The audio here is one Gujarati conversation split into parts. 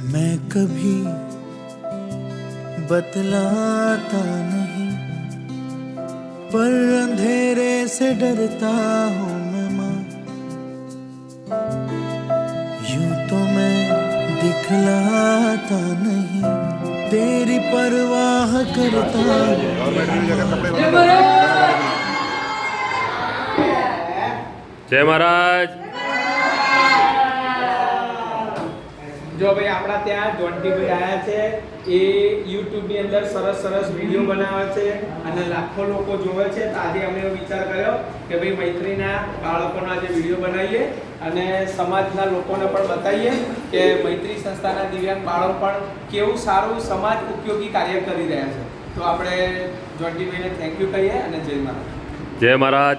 मैं कभी बतलाता नहीं, पर अंधेरे से डरता हूँ मैं माँ। यूं तो मैं दिखलाता नहीं, तेरी परवाह करता जय महाराज। જો ભાઈ આપણા ત્યાં જોન્ટીભાઈ આવ્યા છે, એ યુટ્યુબની અંદર સરસ સરસ વિડીયો બનાવે છે અને લાખો લોકો જોવે છે. તો આજે અમે એવો વિચાર કર્યો કે ભાઈ મૈત્રીના બાળકોનો આજે વિડીયો બનાવીએ અને સમાજના લોકોને પણ બતાવીએ કે મૈત્રી સંસ્થાના દિવ્યાંગ બાળકો પણ કેવું સારું સમાજ ઉપયોગી કાર્ય કરી રહ્યા છે. તો આપણે જોન્ટીભાઈને થેન્ક યુ કહીએ અને જય મહારાજ. જય મહારાજ.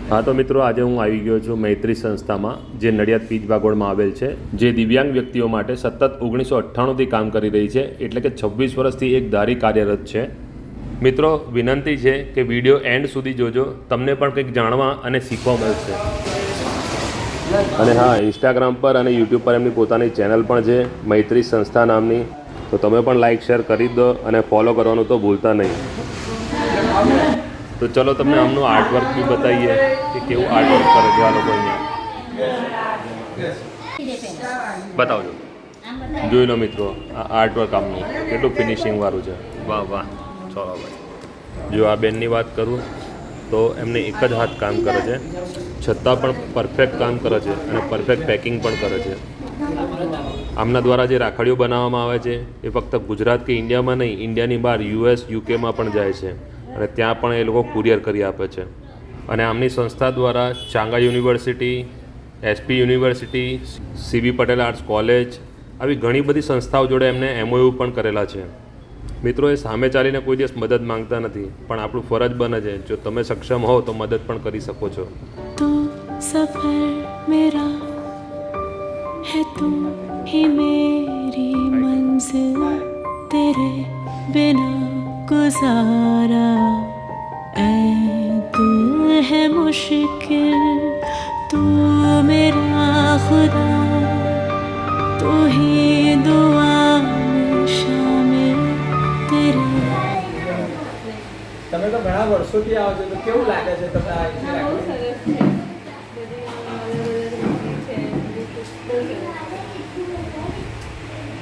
હા તો મિત્રો, આજે હું આવી ગયો છું મૈત્રી સંસ્થામાં, જે નડિયાદ પીજ ભાગોળમાં આવેલ છે, જે દિવ્યાંગ વ્યક્તિઓ માટે સતત 1998થી કામ કરી રહી છે, એટલે કે 26 વર્ષથી એક ધારી કાર્યરત છે. મિત્રો, વિનંતી છે કે વિડીયો એન્ડ સુધી જોજો, તમને પણ કંઈક જાણવા અને શીખવા મળશે. અને હા, ઇન્સ્ટાગ્રામ પર અને યુટ્યુબ પર એમની પોતાની ચેનલ પણ છે, મૈત્રી સંસ્થા નામની. તો તમે પણ લાઇક શેર કરી દો અને ફોલો કરવાનું તો ભૂલતા નહીં. તો ચલો તમને આમનું આર્ટવર્ક બી બતાવીએ કે કેવું આર્ટવર્ક કરે છે આ લોકો અહીંયા. બતાવજો, જોઈ લો મિત્રો આ આર્ટવર્ક આમનું કેટલું ફિનિશિંગ વાળું છે. વાહ વાહ, ચલો ભાઈ. જો આ બેનની વાત કરું તો એમને એક જ હાથ કામ કરે છે, છતાં પણ પરફેક્ટ કામ કરે છે અને પરફેક્ટ પેકિંગ પણ કરે છે. આમના દ્વારા જે રાખડીઓ બનાવવામાં આવે છે એ ફક્ત ગુજરાત કે ઇન્ડિયામાં નહીં, ઇન્ડિયાની બહાર US યુકેમાં પણ જાય છે અને ત્યાં પણ એ લોકો કુરિયર કરી આપે છે. અને આમની સંસ્થા દ્વારા Changa university, SP university, CB Patel arts college, આવી ઘણી બધી સંસ્થાઓ જોડે એમને MOU પણ કરેલા છે. મિત્રો, એ સામે ચાલીને કોઈ દિવસ મદદ માંગતા નથી, પણ આપણું ફરજ બને છે, જો તમે સક્ષમ હો તો મદદ પણ કરી શકો છો. तू सफर मेरा है, तू ही मेरी मंजिल, तेरे बिना गुजारा ऐ दिल है मुश्किल, तू मेरा खुदा, तू ही दुआ में शामिल, तेरे. તમે તો ઘણા વર્ષોથી આવો છો, તો કેવું લાગે છે તમને આ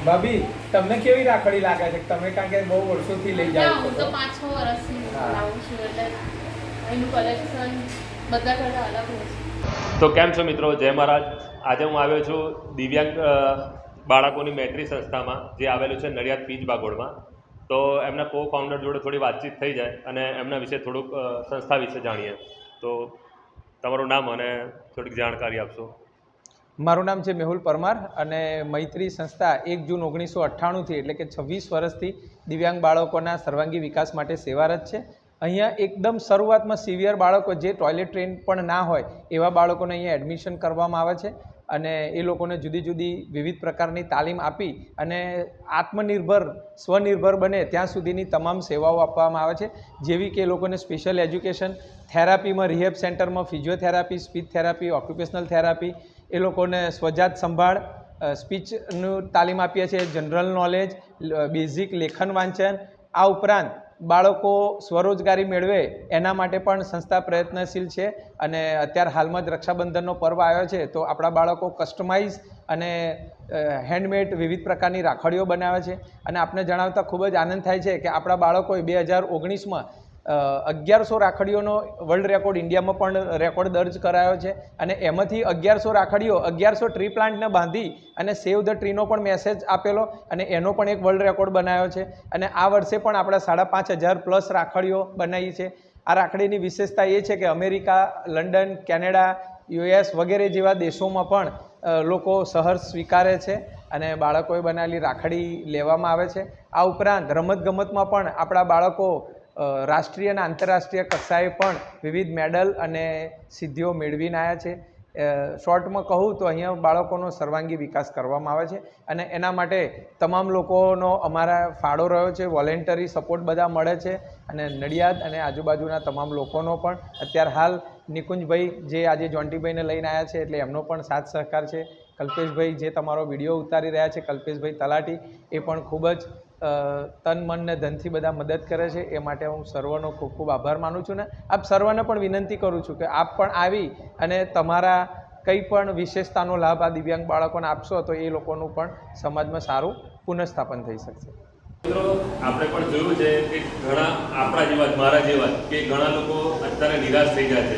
ભાભી, તમને કેવી રાખડી લાગે છે? તમે કારણ કે બહુ વર્ષોથી લઈ જાઓ છો. હું તો 5-6 વર્ષથી લાવું છું, એટલે એનું કલેક્શન બધા કરતા અલગ હોય છે. તો કેમ છો મિત્રો? જય મહારાજ. આજે હું આવ્યો છું દિવ્યાંગ બાળકોની મૈત્રી સંસ્થામાં, જે આવેલું છે નડિયાદ પીજ ભાગોળમાં. તો એમના કો ફાઉન્ડર જોડે થોડી વાતચીત થઈ જાય અને એમના વિશે થોડુંક સંસ્થા વિશે જાણીએ. તો તમારું નામ અને થોડીક જાણકારી આપશો. મારું નામ છે મેહુલ પરમાર અને મૈત્રી સંસ્થા 1 જૂન 1998થી એટલે કે 26 વર્ષથી દિવ્યાંગ બાળકોના સર્વાંગી વિકાસ માટે સેવારત છે. અહીંયા એકદમ શરૂઆતમાં સિવિયર બાળકો જે ટોયલેટ ટ્રેન પણ ના હોય એવા બાળકોને અહીંયા એડમિશન કરવામાં આવે છે અને એ લોકોને જુદી જુદી વિવિધ પ્રકારની તાલીમ આપી અને આત્મનિર્ભર, સ્વનિર્ભર બને ત્યાં સુધીની તમામ સેવાઓ આપવામાં આવે છે. જેવી કે એ લોકોને સ્પેશિયલ એજ્યુકેશન, થેરાપીમાં, રિહેબ સેન્ટરમાં physiotherapy, speech therapy, occupational therapy, એ લોકોને સ્વજાત સંભાળ, સ્પીચનું તાલીમ આપીએ છીએ, જનરલ નોલેજ, બેઝિક લેખન વાંચન. આ ઉપરાંત બાળકો સ્વરોજગારી મેળવે એના માટે પણ સંસ્થા પ્રયત્નશીલ છે. અને અત્યારે હાલમાં જ રક્ષાબંધનનો પર્વ આવ્યો છે, તો આપણા બાળકો કસ્ટમાઇઝ અને હેન્ડમેડ વિવિધ પ્રકારની રાખડીઓ બનાવે છે. અને આપને જણાવતા ખૂબ જ આનંદ થાય છે કે આપણા બાળકોએ 2019માં 1100 રાખડીઓનો વર્લ્ડ રેકોર્ડ ઇન્ડિયામાં પણ રેકોર્ડ દર્જ કરાયો છે. અને એમાંથી 1100 રાખડીઓ 1100 ટ્રી પ્લાન્ટને બાંધી અને સેવ ધ ટ્રીનો પણ મેસેજ આપેલો અને એનો પણ એક વર્લ્ડ રેકોર્ડ બનાવ્યો છે. અને આ વર્ષે પણ આપણે 5500+ રાખડીઓ બનાવી છે. આ રાખડીની વિશેષતા એ છે કે અમેરિકા, લંડન, કેનેડા, US વગેરે જેવા દેશોમાં પણ લોકો સહર્ષ સ્વીકારે છે અને બાળકોએ બનાવેલી રાખડી લેવામાં આવે છે. આ ઉપરાંત રમતગમતમાં પણ આપણા બાળકો રાષ્ટ્રીય અને આંતરરાષ્ટ્રીય કક્ષાએ પણ વિવિધ મેડલ અને સિદ્ધિઓ મેળવીને આવ્યા છે. શોર્ટમાં કહું તો અહીંયા બાળકોનો સર્વાંગી વિકાસ કરવામાં આવે છે અને એના માટે તમામ લોકોનો અમારા ફાળો રહ્યો છે, વોલેન્ટરી સપોર્ટ બધા મળે છે અને નડિયાદ અને આજુબાજુના તમામ લોકોનો પણ અત્યારે હાલ નિકુંજભાઈ જે આજે જોન્ટીભાઈને લઈને આવ્યા છે એટલે એમનો પણ સાથ સહકાર છે. કલ્પેશભાઈ જે તમારો વિડીયો ઉતારી રહ્યા છે, કલ્પેશભાઈ તલાટી, એ પણ ખૂબ જ તન મન ને ધનથી બધા મદદ કરે છે. એ માટે હું સર્વનો ખૂબ ખૂબ આભાર માનું છું ને આપ સર્વને પણ વિનંતી કરું છું કે આપ પણ આવી અને તમારા કંઈ પણ વિશેષતાનો લાભ આ દિવ્યાંગ બાળકોને આપશો તો એ લોકોનું પણ સમાજમાં સારું પુનઃસ્થાપન થઈ શકશે. મિત્રો આપણે પણ જોયું છે કે ઘણા આપણા જેવા મારા જેવા કે ઘણા લોકો અત્યારે નિરાશ થઈ જાય છે,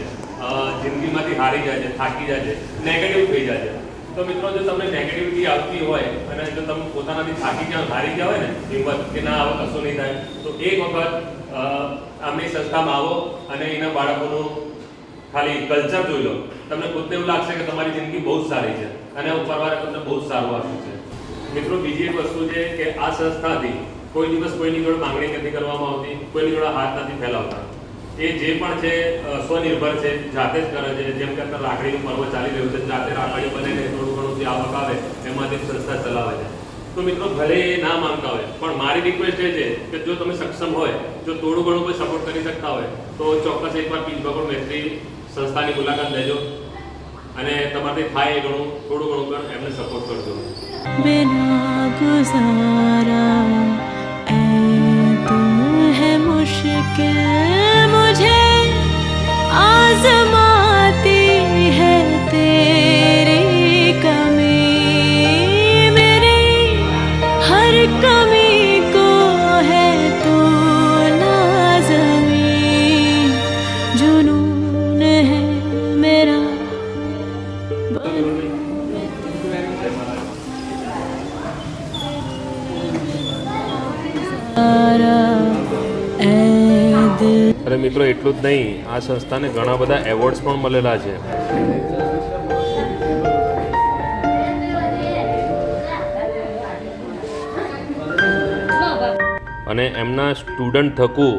જિંદગીમાંથી હારી જાય છે, થાકી જાય છે, નેગેટિવ થઈ જાય છે. તો મિત્રો જો તમને નેગેટિવિટી આવતી હોય અને જો તમે પોતાનાથી થાકી જાઓ, હારી ગયા હોય ને હિંમત કે ના આવો કશું નહીં થાય, તો એક વખત આમની સંસ્થામાં આવો અને એના બાળકોનું ખાલી કલ્ચર જોઈ લો. તમને ખુદને એવું લાગશે કે તમારી જિંદગી બહુ જ સારી છે અને ઉપરવાળે તમને બહુ જ સારું આપ્યું છે. મિત્રો બીજી એક વસ્તુ છે કે આ સંસ્થાથી કોઈ દિવસ કોઈની જોડે માંગણી નથી કરવામાં આવતી, કોઈની જોડે હાથ નથી ફેલાવતા. એ જે પણ છે સ્વનિર્ભર છે, જાતે જ કરે છે. જેમ કે અત્યારે રાખડીનું પર્વ ચાલી રહ્યું છે, જાતે રાખડી બને થોડું ઘણું જે આવક આવે એમાંથી સંસ્થા ચલાવે છે. તો મિત્રો ભલે એ ના માંગતા હોય પણ મારી રિક્વેસ્ટ એ છે કે જો તમે સક્ષમ હોય, જો થોડું ઘણું કોઈ સપોર્ટ કરી શકતા હોય તો ચોક્કસ એકવાર પીજ ભગવાન મૈત્રી સંસ્થાની મુલાકાત લેજો અને તમારાથી થાય એ ઘણું થોડું ઘણું પણ એમને સપોર્ટ કરજો. बिना गुजारा ऐ दिल है मुश्किल मुझे आजमाती है तेरी कमी मेरी हर कमी को है तू लाज़मी जुनून है मेरा અરે મિત્રો એટલું જ નહીં, આ સંસ્થાને ઘણા બધા એવોર્ડ્સ પણ મળેલા છે. અને એમના સ્ટુડન્ટ થકુ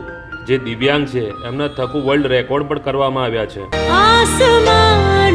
જે દિવ્યાંગ છે એમના થકુ વર્લ્ડ રેકોર્ડ પણ કરવામાં આવ્યા છે. આસમાન